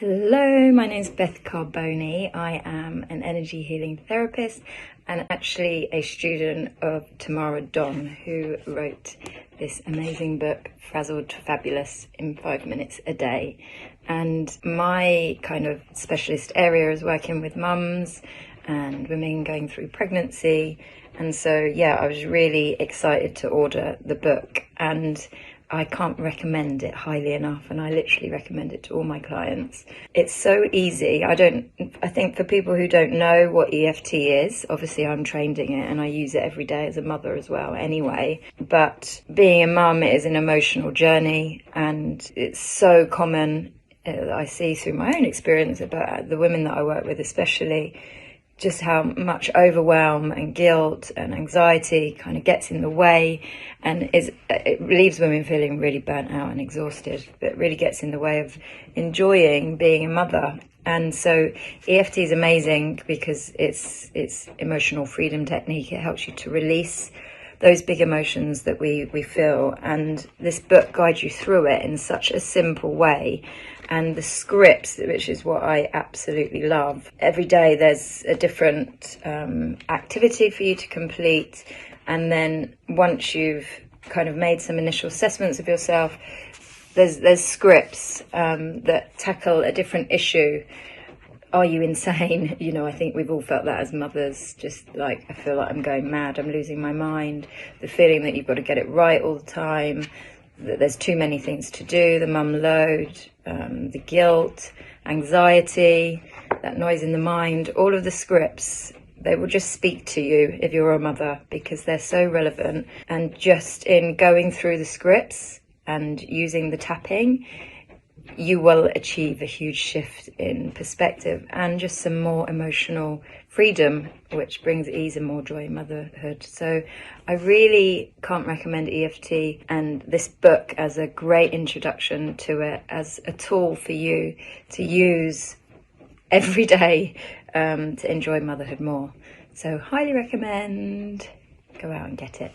Hello, my name is Beth Carboni. I am an energy healing therapist and actually a student of Tamara Don, who wrote this amazing book, Frazzled, Fabulous in 5 minutes a day. And my kind of specialist area is working with mums and women going through pregnancy. And so, yeah, I was really excited to order the book, and I can't recommend it highly enough, and I literally recommend it to all my clients. It's so easy. I think for people who don't know what EFT is, obviously I'm trained in it and I use it every day as a mother as well anyway, but being a mum is an emotional journey, and it's so common. I see through my own experience about the women that I work with especially, just how much overwhelm and guilt and anxiety kind of gets in the way, and it leaves women feeling really burnt out and exhausted, but really gets in the way of enjoying being a mother. And so EFT is amazing because it's emotional freedom technique. It helps you to release those big emotions that we feel, and this book guides you through it in such a simple way. And the scripts, which is what I absolutely love. Every day there's a different activity for you to complete, and then once you've kind of made some initial assessments of yourself, there's scripts that tackle a different issue. Are you insane? You know, I think we've all felt that as mothers, just like, I feel like I'm going mad, I'm losing my mind. The feeling that you've got to get it right all the time, that there's too many things to do, the mum load, the guilt, anxiety, that noise in the mind, all of the scripts, they will just speak to you if you're a mother, because they're so relevant. And just in going through the scripts and using the tapping, you will achieve a huge shift in perspective and just some more emotional freedom, which brings ease and more joy in motherhood. So I really can't recommend EFT and this book as a great introduction to it, as a tool for you to use every day to enjoy motherhood more. So highly recommend. Go out and get it.